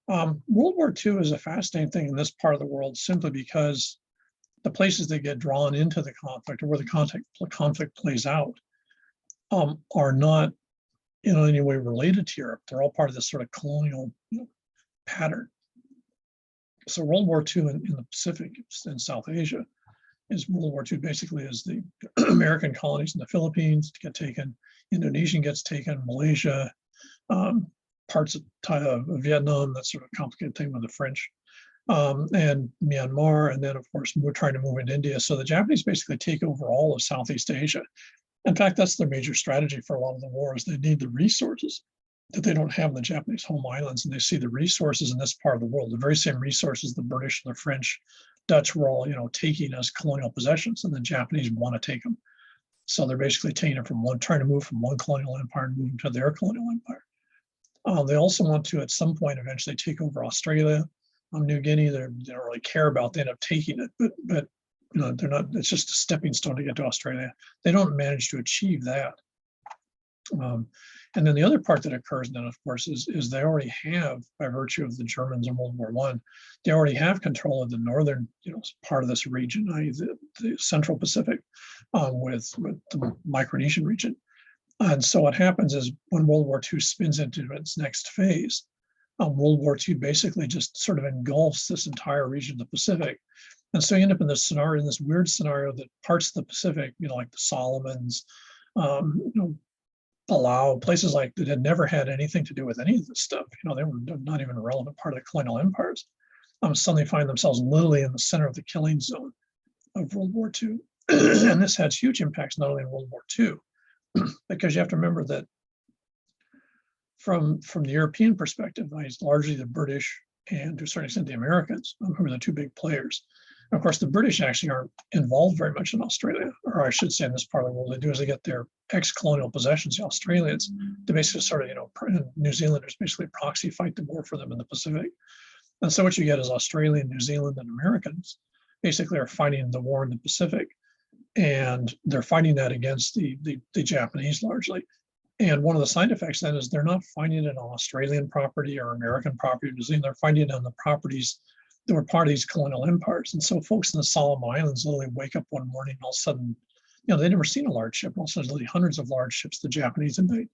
World War II is a fascinating thing in this part of the world simply because the places that get drawn into the conflict or where the conflict plays out are not in any way related to Europe. They're all part of this sort of colonial pattern. So World War II in the Pacific and South Asia is World War II basically is the American colonies in the Philippines get taken, Indonesia gets taken, Malaysia, parts of Vietnam, that sort of complicated thing with the French, and Myanmar, and then of course we're trying to move into India. So the Japanese basically take over all of Southeast Asia. In fact, that's their major strategy for a lot of the wars. They need the resources that they don't have in the Japanese home islands, and they see the resources in this part of the world, the very same resources the British, the French, Dutch were all, taking as colonial possessions, and the Japanese want to take them. So they're basically taking it from trying to move from one colonial empire and moving to their colonial empire. They also want to, at some point, eventually take over Australia, New Guinea. They don't really care about. They end up taking it, but they're not. It's just a stepping stone to get to Australia. They don't manage to achieve that. And then the other part that occurs then, of course, is they already have, by virtue of the Germans in World War I, they already have control of the northern, part of this region, i.e. the Central Pacific, with the Micronesian region. And so what happens is when World War II spins into its next phase, World War II basically just sort of engulfs this entire region of the Pacific. And so you end up in this scenario, in this weird scenario that parts of the Pacific, like the Solomons, Palau, places like that had never had anything to do with any of this stuff. They were not even a relevant part of the colonial empires. Suddenly find themselves literally in the center of the killing zone of World War II. And this has huge impacts not only in World War II, because you have to remember that from the European perspective, it's largely the British and to a certain extent the Americans who are the two big players. And of course, the British actually aren't involved very much in Australia, or I should say in this part of the world. They do is they get their ex-colonial possessions, the Australians, to basically sort of, New Zealanders basically proxy fight the war for them in the Pacific. And so what you get is Australia, New Zealand, and Americans basically are fighting the war in the Pacific. And they're fighting that against the Japanese largely. And one of the side effects then is they're not fighting it on Australian property or American property or New Zealand. They're fighting it on the properties that were part of these colonial empires. And so folks in the Solomon Islands literally wake up one morning and all of a sudden, they'd never seen a large ship. And all of a sudden, literally hundreds of large ships the Japanese invade.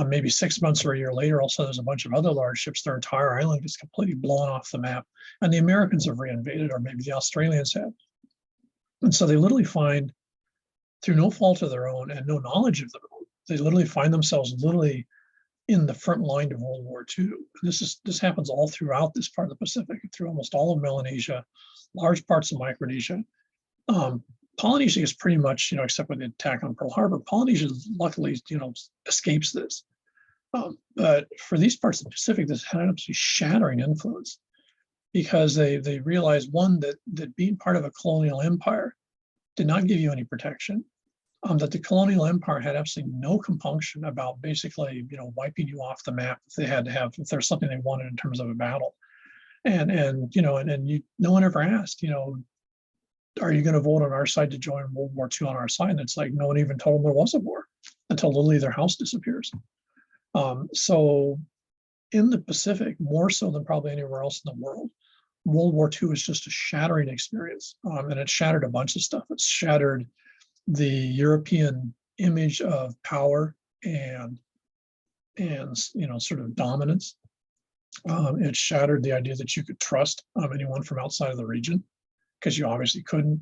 Maybe 6 months or a year later, also there's a bunch of other large ships. Their entire island is completely blown off the map. And the Americans have reinvaded, or maybe the Australians have. And so they literally find, through no fault of their own and no knowledge of their own, they literally find themselves literally in the front line of World War II. This happens all throughout this part of the Pacific, through almost all of Melanesia, large parts of Micronesia. Polynesia is pretty much, except with the attack on Pearl Harbor, Polynesia luckily, escapes this. But for these parts of the Pacific, this had an absolutely shattering influence, because they realized, one, that being part of a colonial empire did not give you any protection. That the colonial empire had absolutely no compunction about basically, wiping you off the map if they had to have, if there's something they wanted in terms of a battle. And no one ever asked, are you going to vote on our side to join World War II on our side? And it's like, no one even told them there was a war until literally their house disappears. So in the Pacific, more so than probably anywhere else in the world, World War II is just a shattering experience. And it shattered a bunch of stuff. It shattered the European image of power and sort of dominance. It shattered the idea that you could trust anyone from outside of the region, because you obviously couldn't.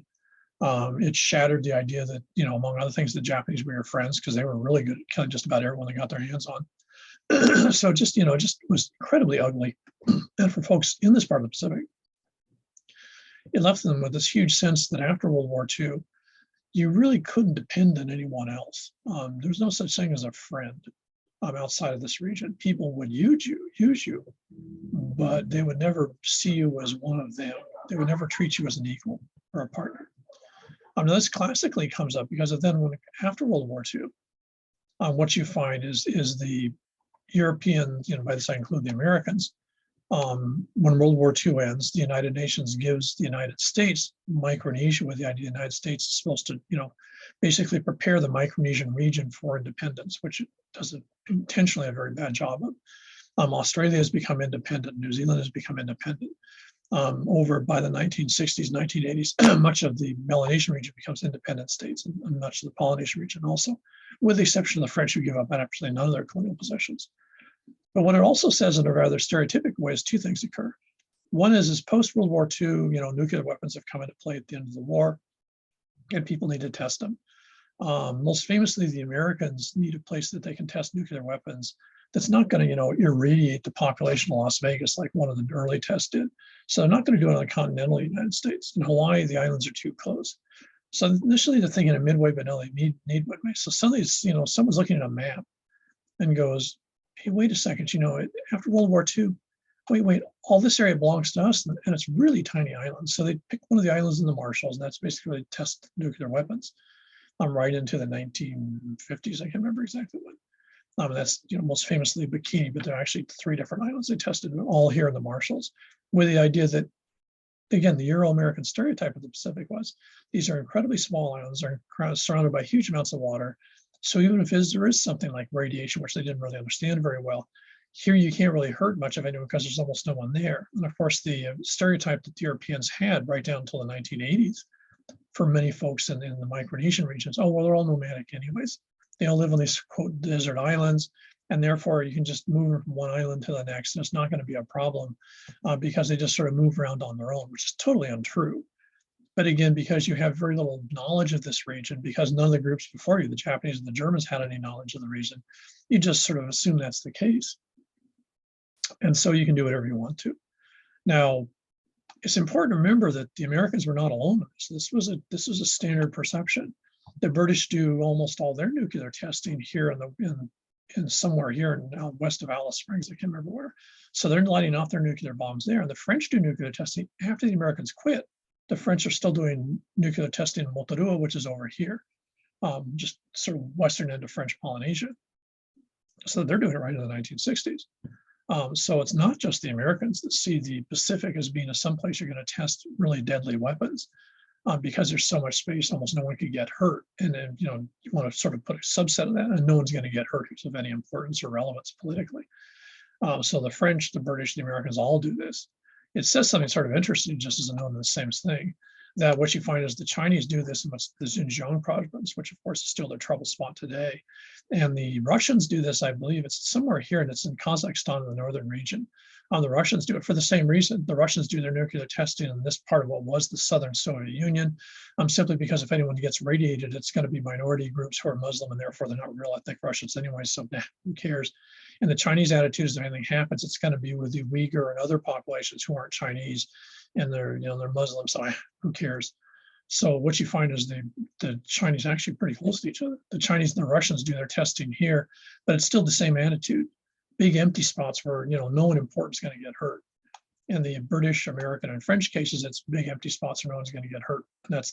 It shattered the idea that, among other things, the Japanese were your friends, because they were really good at killing just about everyone they got their hands on. So just was incredibly ugly. And for folks in this part of the Pacific, it left them with this huge sense that after World War II, you really couldn't depend on anyone else. There's no such thing as a friend outside of this region. People would use you, but they would never see you as one of them. They would never treat you as an equal or a partner. Now this classically comes up because after World War II, what you find is the European, by this I include the Americans, when World War II ends, the United Nations gives the United States Micronesia with the idea the United States is supposed to, basically prepare the Micronesian region for independence, which it does intentionally a very bad job Australia has become independent. New Zealand has become independent. Over by the 1960s, 1980s, much of the Melanesian region becomes independent states, and much of the Polynesian region also, with the exception of the French, who give up absolutely none of their colonial possessions. But what it also says in a rather stereotypical way is two things occur. One is post-World War II, nuclear weapons have come into play at the end of the war, and people need to test them. Most famously, the Americans need a place that they can test nuclear weapons that's not going to, irradiate the population of Las Vegas like one of the early tests did. So they're not going to do it in the continental United States. In Hawaii, the islands are too close. So initially they're thinking of Midway, but no, they need Midway. So suddenly, someone's looking at a map and goes, hey, wait a second, after World War II, wait, all this area belongs to us, and it's really tiny islands. So they pick one of the islands in the Marshalls, and that's basically where they test nuclear weapons. Right into the 1950s, I can't remember exactly when. That's most famously Bikini, but there are actually 3 different islands they tested, all here in the Marshalls, with the idea that, again, the Euro-American stereotype of the Pacific was these are incredibly small islands, are surrounded by huge amounts of water. So even if there is something like radiation, which they didn't really understand very well, here you can't really hurt much of anyone because there's almost no one there. And of course, the stereotype that the Europeans had right down until the 1980s for many folks in the Micronesian regions, oh, well, they're all nomadic anyways. They all live on these, quote, desert islands, and therefore you can just move from one island to the next, and it's not going to be a problem because they just sort of move around on their own, which is totally untrue. But again, because you have very little knowledge of this region, because none of the groups before you, the Japanese and the Germans, had any knowledge of the region, you just sort of assume that's the case. And so you can do whatever you want to. Now, it's important to remember that the Americans were not alone in this. This was a standard perception. The British do almost all their nuclear testing here in somewhere here in west of Alice Springs, I can't remember where. So they're lighting off their nuclear bombs there. And the French do nuclear testing after the Americans quit. The French are still doing nuclear testing in Motorua, which is over here, just sort of western end of French Polynesia. So they're doing it right in the 1960s. So it's not just the Americans that see the Pacific as being someplace you're going to test really deadly weapons, because there's so much space, almost no one could get hurt. And then, you want to sort of put a subset of that, and no one's going to get hurt who's of any importance or relevance politically. So the French, the British, the Americans all do this. It says something sort of interesting, just as a note of the same thing, that what you find is the Chinese do this in the Xinjiang province, which of course is still their trouble spot today. And the Russians do this, I believe it's somewhere here, and it's in Kazakhstan in the northern region. The Russians do it for the same reason. The Russians do their nuclear testing in this part of what was the Southern Soviet Union, simply because if anyone gets radiated, it's going to be minority groups who are Muslim, and therefore they're not real ethnic Russians anyway, so who cares? And the Chinese attitude is if anything happens, it's going to be with the Uyghur and other populations who aren't Chinese, and they're Muslim, so who cares? So what you find is the Chinese are actually pretty close to each other. The Chinese and the Russians do their testing here, but it's still the same attitude. Big empty spots where no one important is going to get hurt. In the British, American, and French cases, it's big empty spots where no one's going to get hurt. And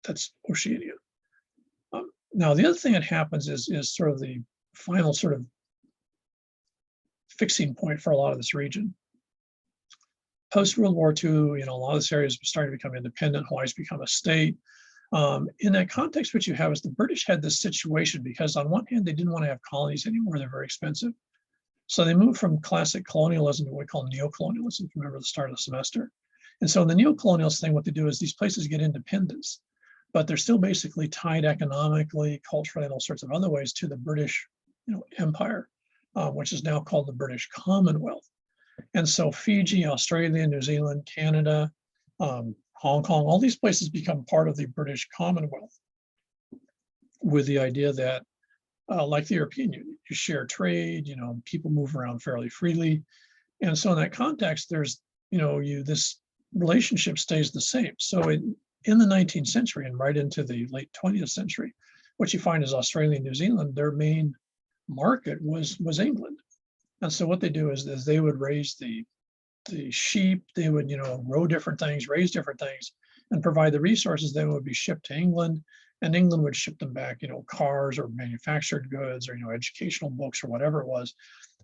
that's Oceania. Now the other thing that happens is sort of the final sort of fixing point for a lot of this region. Post World War II, a lot of this area is starting to become independent. Hawaii's become a state. In that context, what you have is the British had this situation because on one hand, they didn't want to have colonies anymore. They're very expensive. So they moved from classic colonialism to what we call neocolonialism, if you remember the start of the semester. And so in the neocolonialist thing, what they do is these places get independence, but they're still basically tied economically, culturally, and all sorts of other ways to the British empire, which is now called the British Commonwealth. And so Fiji, Australia, New Zealand, Canada, Hong Kong, all these places become part of the British Commonwealth with the idea that, like the European Union, you share trade, people move around fairly freely. And so in that context, there's, this relationship stays the same. So in the 19th century and right into the late 20th century, what you find is Australia and New Zealand, their main market was England. And so what they do is they would raise the sheep, they would, grow different things, raise different things, and provide the resources. Then would be shipped to England, and England would ship them back, cars or manufactured goods or, educational books or whatever it was.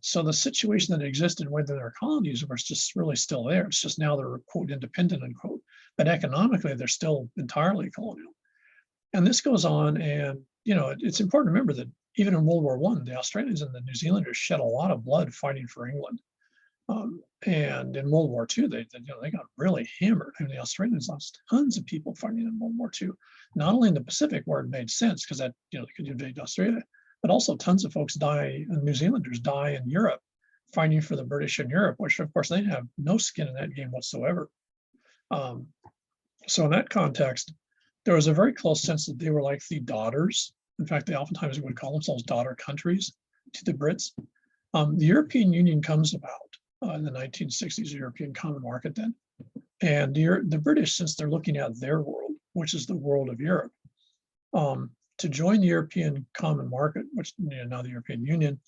So the situation that existed within their colonies was just really still there. It's just now they're, quote, independent, unquote, but economically, they're still entirely colonial. And this goes on, and, it's important to remember that even in World War I, the Australians and the New Zealanders shed a lot of blood fighting for England. And in World War II, they got really hammered. I mean, the Australians lost tons of people fighting in World War II, not only in the Pacific where it made sense because that they could invade Australia, but also tons of folks die, and New Zealanders die in Europe fighting for the British in Europe, which of course they have no skin in that game whatsoever. So in that context, there was a very close sense that they were like the daughters. In fact, they oftentimes would call themselves daughter countries to the Brits. The European Union comes about in the 1960s, European Common Market then. And the British, since they're looking at their world, which is the world of Europe, to join the European Common Market, which now the European Union,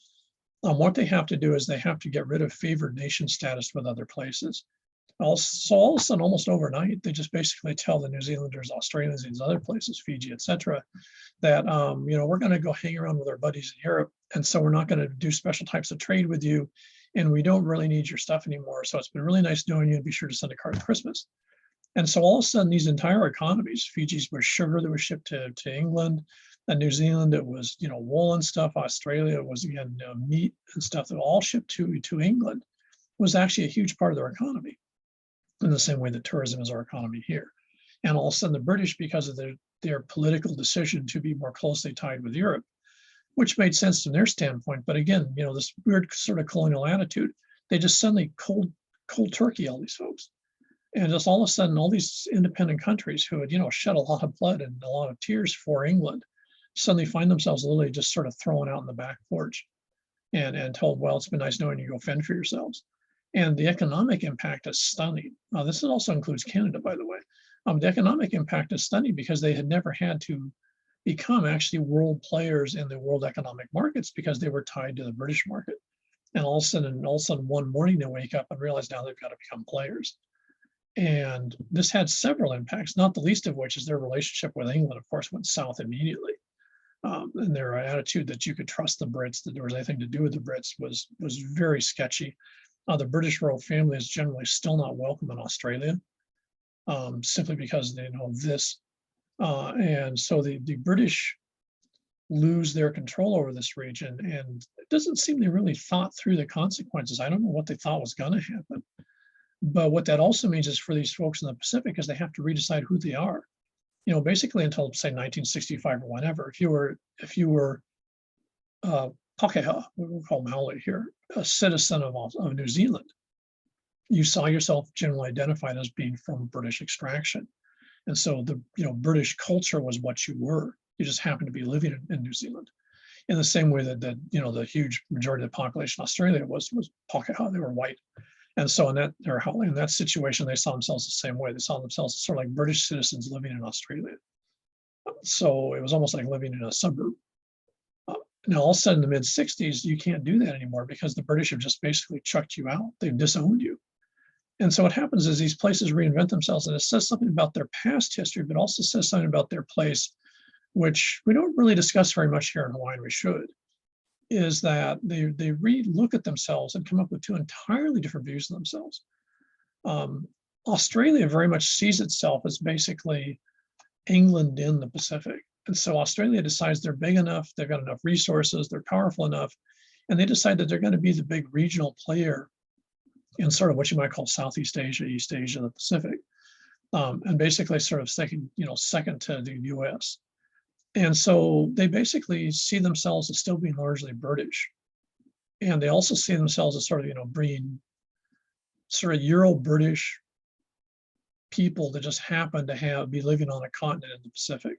what they have to do is they have to get rid of favored nation status with other places. So all of a sudden, almost overnight, they just basically tell the New Zealanders, Australians, these other places, Fiji, etc., that we're going to go hang around with our buddies in Europe, and so we're not going to do special types of trade with you, and we don't really need your stuff anymore. So it's been really nice knowing you, and be sure to send a card at Christmas. And so all of a sudden, these entire economies, Fiji's was sugar that was shipped to England, and New Zealand it was wool and stuff. Australia was again meat and stuff that all shipped to England, was actually a huge part of their economy, in the same way that tourism is our economy here. And all of a sudden, the British, because of their political decision to be more closely tied with Europe, which made sense from their standpoint, but again, this weird sort of colonial attitude, they just suddenly cold turkey all these folks. And just all of a sudden, all these independent countries who had, shed a lot of blood and a lot of tears for England, suddenly find themselves literally just sort of thrown out in the back porch and told, well, it's been nice knowing you, go fend for yourselves. And the economic impact is stunning. Now, this also includes Canada, by the way. The economic impact is stunning because they had never had to become actually world players in the world economic markets because they were tied to the British market. And all of a sudden, one morning they wake up and realize now they've got to become players. And this had several impacts, not the least of which is their relationship with England, of course, went south immediately. And their attitude that you could trust the Brits, that there was anything to do with the Brits, was very sketchy. The British royal family is generally still not welcome in Australia, simply because they know this. And so the British lose their control over this region, and it doesn't seem they really thought through the consequences. I don't know what they thought was going to happen. But what that also means is for these folks in the Pacific is they have to redecide who they are. Basically until say 1965 or whenever, if you were Pakeha, we will call Maori here, a citizen of New Zealand, you saw yourself generally identified as being from British extraction. And so the British culture was what you were. You just happened to be living in New Zealand. In the same way that the huge majority of the population of Australia was Pakeha, they were white. And so in that situation, they saw themselves the same way. They saw themselves sort of like British citizens living in Australia. So it was almost like living in a suburb. Now, all of a sudden, in the mid-60s, you can't do that anymore because the British have just basically chucked you out. They've disowned you. And so what happens is these places reinvent themselves, and it says something about their past history, but also says something about their place, which we don't really discuss very much here in Hawaii, and we should, is that they re-look at themselves and come up with two entirely different views of themselves. Australia very much sees itself as basically England in the Pacific. And so Australia decides they're big enough, they've got enough resources, they're powerful enough, and they decide that they're going to be the big regional player in sort of what you might call Southeast Asia, East Asia, the Pacific, and basically sort of second to the US. And so they basically see themselves as still being largely British. And they also see themselves as sort of, bringing sort of Euro-British people that just happen to be living on a continent in the Pacific.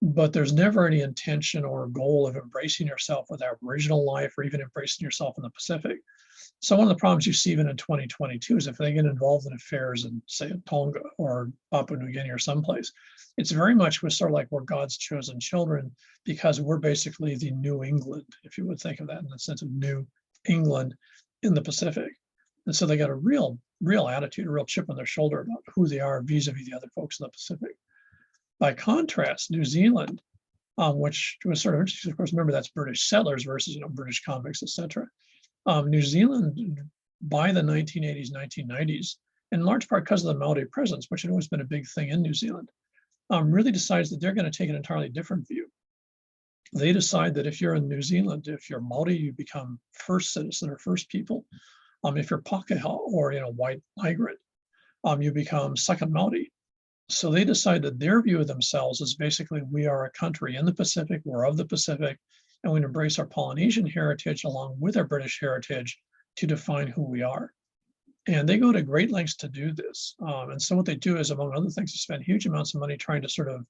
But there's never any intention or goal of embracing yourself with Aboriginal life or even embracing yourself in the Pacific. So one of the problems you see even in 2022 is if they get involved in affairs in, say, Tonga or Papua New Guinea or someplace, it's very much sort of like we're God's chosen children because we're basically the New England, if you would think of that in the sense of New England in the Pacific. And so they got a real attitude, a real chip on their shoulder about who they are vis-a-vis the other folks in the Pacific. By contrast, New Zealand, which was sort of interesting, of course, remember that's British settlers versus British convicts, etc. New Zealand, by the 1980s, 1990s, in large part because of the Maori presence, which had always been a big thing in New Zealand, really decides that they're going to take an entirely different view. they decide that if you're in New Zealand, if you're Maori, you become first citizen or first people. If you're Pākehā or white migrant, you become second Maori. So they decide that their view of themselves is basically, we are a country in the Pacific, we're of the Pacific, and we embrace our Polynesian heritage along with our British heritage to define who we are. And they go to great lengths to do this. And so what they do is, among other things, they spend huge amounts of money trying to sort of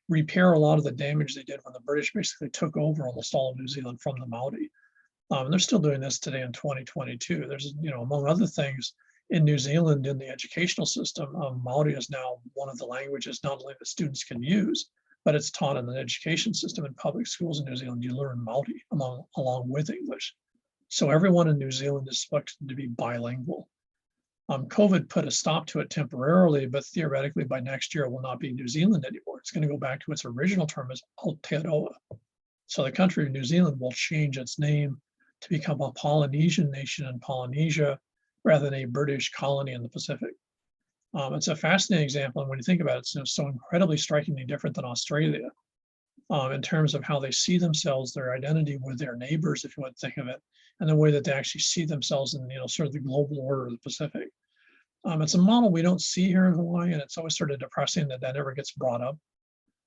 repair a lot of the damage they did when the British basically took over almost all of New Zealand from the Maori. And they're still doing this today in 2022. There's, among other things, in New Zealand, in the educational system, Maori is now one of the languages not only that students can use, but it's taught in the education system in public schools in New Zealand. You learn Maori along with English. So everyone in New Zealand is expected to be bilingual. COVID put a stop to it temporarily, but theoretically by next year it will not be New Zealand anymore. It's going to go back to its original term as Aotearoa. So the country of New Zealand will change its name to become a Polynesian nation in Polynesia rather than a British colony in the Pacific. It's a fascinating example, and when you think about it, it's so incredibly strikingly different than Australia in terms of how they see themselves, their identity with their neighbors, if you want to think of it, and the way that they actually see themselves in sort of the global order of the Pacific. It's a model we don't see here in Hawaii, and it's always sort of depressing that that never gets brought up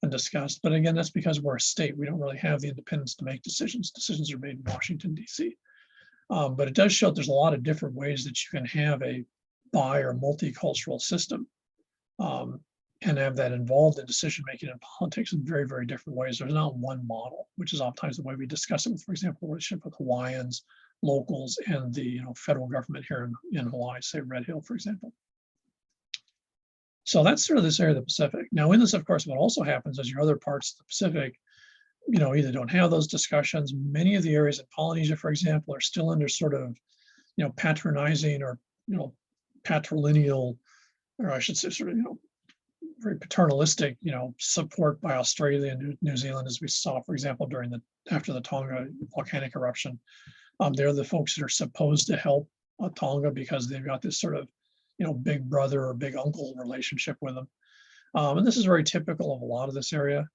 and discussed. But again, that's because we're a state. We don't really have the independence to make decisions. Decisions are made in Washington, D.C. But it does show that there's a lot of different ways that you can have a bi or multicultural system and have that involved in decision making in politics in very, very different ways. There's not one model, which is oftentimes the way we discuss it with, for example, relationship with Hawaiians, locals, and the federal government here in Hawaii, say Red Hill, for example. So that's sort of this area of the Pacific. Now, in this, of course, what also happens is your other parts of the Pacific, either don't have those discussions. Many of the areas in Polynesia, for example, are still under sort of, patronizing or, patrilineal, or I should say sort of, very paternalistic, support by Australia and New Zealand, as we saw, for example, after the Tonga volcanic eruption. They're the folks that are supposed to help Tonga because they've got this sort of, big brother or big uncle relationship with them. And this is very typical of a lot of this area.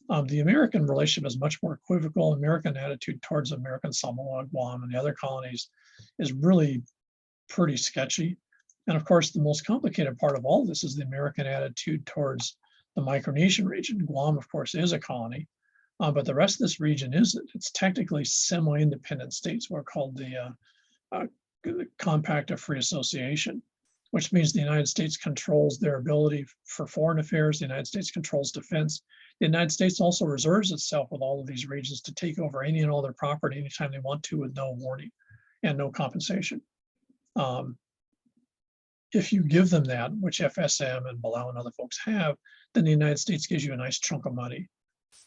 The American relationship is much more equivocal. American attitude towards American Samoa, Guam, and the other colonies is really pretty sketchy. And of course, the most complicated part of all this is the American attitude towards the Micronesian region. Guam, of course, is a colony, but the rest of this region isn't. It's technically semi-independent states, what are called the Compact of Free Association, which means the United States controls their ability for foreign affairs. The United States controls defense. The United States also reserves itself with all of these regions to take over any and all their property anytime they want to with no warning and no compensation. If you give them that, which FSM and Palau and other folks have, then the United States gives you a nice chunk of money.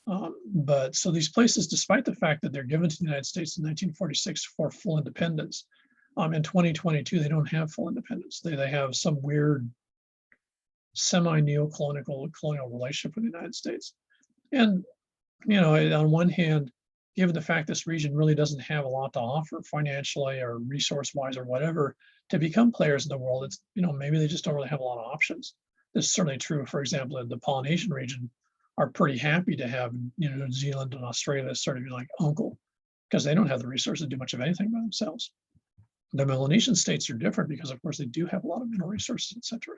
But so these places, despite the fact that they're given to the United States in 1946 for full independence, in 2022, they don't have full independence. They have some weird semi-neocolonial relationship with the United States. And, on one hand, given the fact this region really doesn't have a lot to offer financially or resource-wise or whatever, to become players in the world, it's, maybe they just don't really have a lot of options. This is certainly true, for example, in the Polynesian region are pretty happy to have, New Zealand and Australia sort of be like uncle, because they don't have the resources to do much of anything by themselves. The Melanesian states are different because, of course, they do have a lot of mineral resources, etc.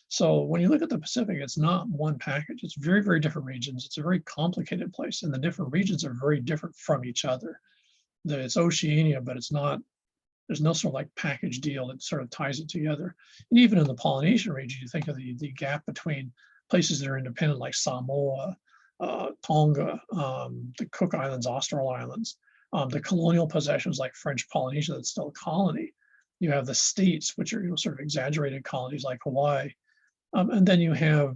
So when you look at the Pacific, it's not one package. It's very, very different regions. It's a very complicated place, and the different regions are very different from each other. It's Oceania, but it's not, there's no sort of like package deal that sort of ties it together. And even in the Polynesian region, you think of the gap between places that are independent like Samoa, Tonga, the Cook Islands, Austral Islands, the colonial possessions like French Polynesia that's still a colony. You have the states, which are sort of exaggerated colonies like Hawaii. And then you have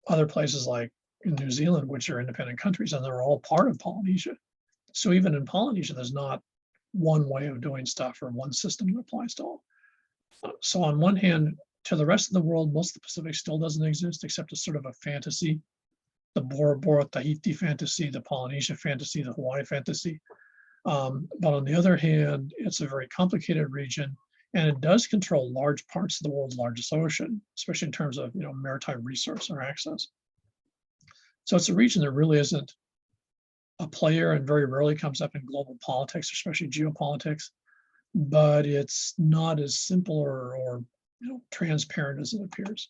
other places like in New Zealand, which are independent countries, and they're all part of Polynesia. So even in Polynesia, there's not one way of doing stuff or one system that applies to all. So on one hand, to the rest of the world, most of the Pacific still doesn't exist, except as sort of a fantasy, the Bora Bora Tahiti fantasy, the Polynesia fantasy, the Hawaii fantasy. But on the other hand, it's a very complicated region, and it does control large parts of the world's largest ocean, especially in terms of maritime resource or access. So it's a region that really isn't a player and very rarely comes up in global politics, especially geopolitics, but it's not as simple or transparent as it appears.